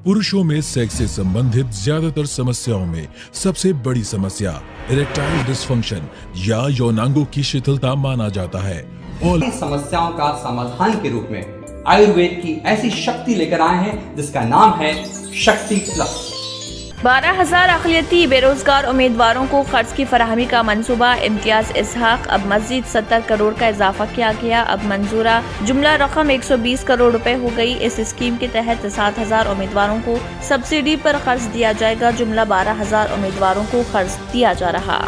पुरुषों में सेक्स से संबंधित ज्यादातर समस्याओं में सबसे बड़ी समस्या इरेक्टाइल डिसफंक्शन या यौनांगों की शिथिलता माना जाता है। और समस्याओं का समाधान के रूप में आयुर्वेद की ऐसी शक्ति लेकर आए हैं जिसका नाम है शक्ति प्लस। 12,000 अक़लियती बेरोजगार उम्मीदवारों को कर्ज की फराहमी का मंसूबा। इम्तियाज इसहाक। अब मजीद 70 करोड़ का इजाफा किया गया। अब मंजूरा जुमला रकम 120 करोड़ रुपए हो गई। इस स्कीम के तहत 7,000 उम्मीदवारों को सब्सिडी पर कर्ज दिया जाएगा। जुमला 12,000 उम्मीदवारों को कर्ज दिया जा रहा।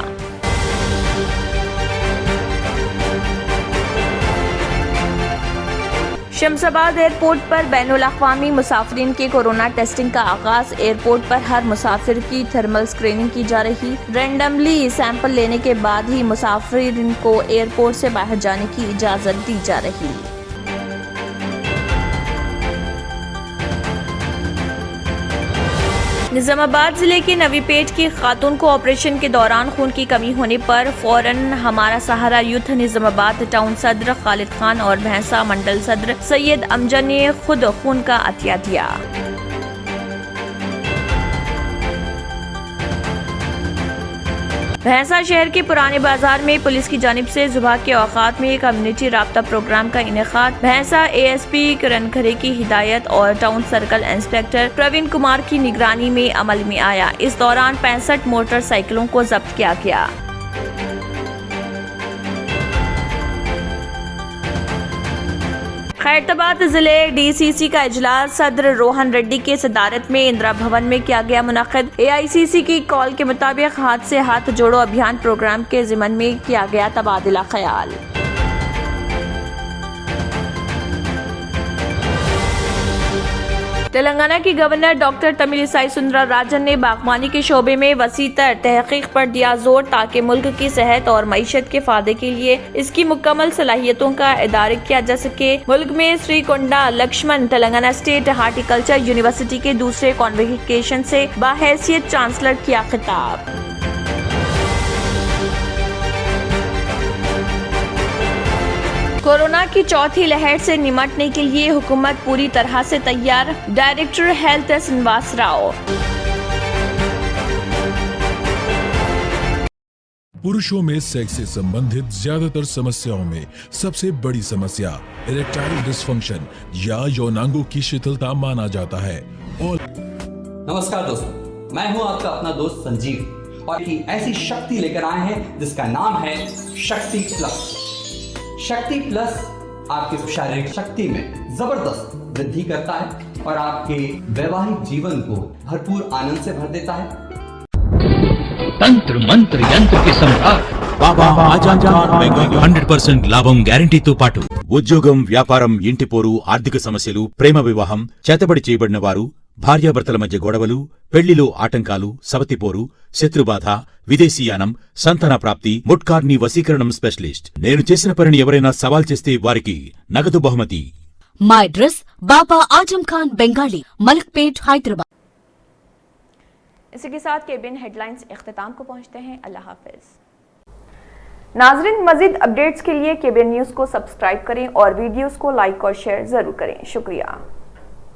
शमशाबाद एयरपोर्ट पर बैनुल-अक़वामी मुसाफिरीन के कोरोना टेस्टिंग का आगाज। एयरपोर्ट पर हर मुसाफिर की थर्मल स्क्रीनिंग की जा रही। रैंडमली सैंपल लेने के बाद ही मुसाफिरीन को एयरपोर्ट से बाहर जाने की इजाजत दी जा रही। निजामाबाद जिले के नवीपेट की खातून को ऑपरेशन के दौरान खून की कमी होने पर फौरन हमारा सहारा यूथ निजामाबाद टाउन सदर खालिद खान और भैंसा मंडल सदर सैयद अमजद ने खुद खून का अतिया दिया। भैंसा शहर के पुराने बाजार में पुलिस की जानिब से सुबह के औकात में कम्युनिटी राब्ता प्रोग्राम का इनेकाद। भैंसा ASP किरण खरे की हिदायत और town circle inspector Praveen Kumar की निगरानी में अमल में आया। इस दौरान 65 मोटरसाइकिलों को जब्त किया गया। खैरताबाद जिले DCC का इजलास सदर रोहन रेड्डी के सदारत में इंदिरा भवन में किया गया मुनक्किद। AICC की कॉल के मुताबिक हाथ से हाथ जोड़ो अभियान प्रोग्राम के ज़िमन में किया गया तबादला ख्याल। तेलंगाना की गवर्नर डॉक्टर तमिलिसाई सुंदरराजन ने बागवानी के शोबे में वसीतर तहकीक पर दिया जोर ताकि मुल्क की सेहत और मईशत के फायदे के लिए इसकी मुकम्मल सलाहियतों का इदारा किया जा सके। मुल्क में Srikonda Laxman Telangana state horticulture university के दूसरे कॉन्वोकेशन से बाहैसियत चांसलर किया खिताब। कोरोना की चौथी लहर से निपटने के लिए हुकूमत पूरी तरह से तैयार। Director health Srinivas Rao. पुरुषों में सेक्स से संबंधित ज्यादातर समस्याओं में सबसे बड़ी समस्या इरेक्टाइल डिसफंक्शन या यौनांगों की शिथिलता माना जाता है। और नमस्कार दोस्तों, मैं हूं आपका अपना दोस्त संजीव और एक ऐसी शक्ति लेकर आए हैं जिसका नाम है शक्ति प्लस। शक्ति प्लस आपकी शारीरिक शक्ति में जबरदस्त वृद्धि करता है और आपके वैवाहिक जीवन को भरपूर आनंद से भर देता है। तंत्र मंत्र यंत्र के सम्राट बाबा आजम खान 100% లాభం గ్యారంటీతో పాటు ఉద్యోగం, వ్యాపారం, ఇంటి పోరు, ఆర్థిక సమస్యలు, ప్రేమ వివాహం, చేతబడి చేయబడిన వారు, భార్యాభర్తల మధ్య గొడవలు, పెళ్లిలో ఆటంకాలు, సవతిపోరు, శత్రుబాధ, విదేశీయానం, సంతాన ప్రాప్తి, ముట్కార్ని వశీకరణం స్పెషలిస్ట్. నేను చేసిన పనిని ఎవరైనా సవాల్ చేస్తే వారికి నగదు బహుమతి. మా అడ్రస్ బాబా आजम खान बंगाली, मलकपेट, हैदराबाद। इसी के साथ केबिन हेडलाइंस इख्तिताम को पहुंचते हैं। अल्लाह हाफिज। नाजरीन, मजीद अपडेट्स के लिए केबिन न्यूज को सब्सक्राइब करें और वीडियोस को लाइक और शेयर जरूर करें। शुक्रिया।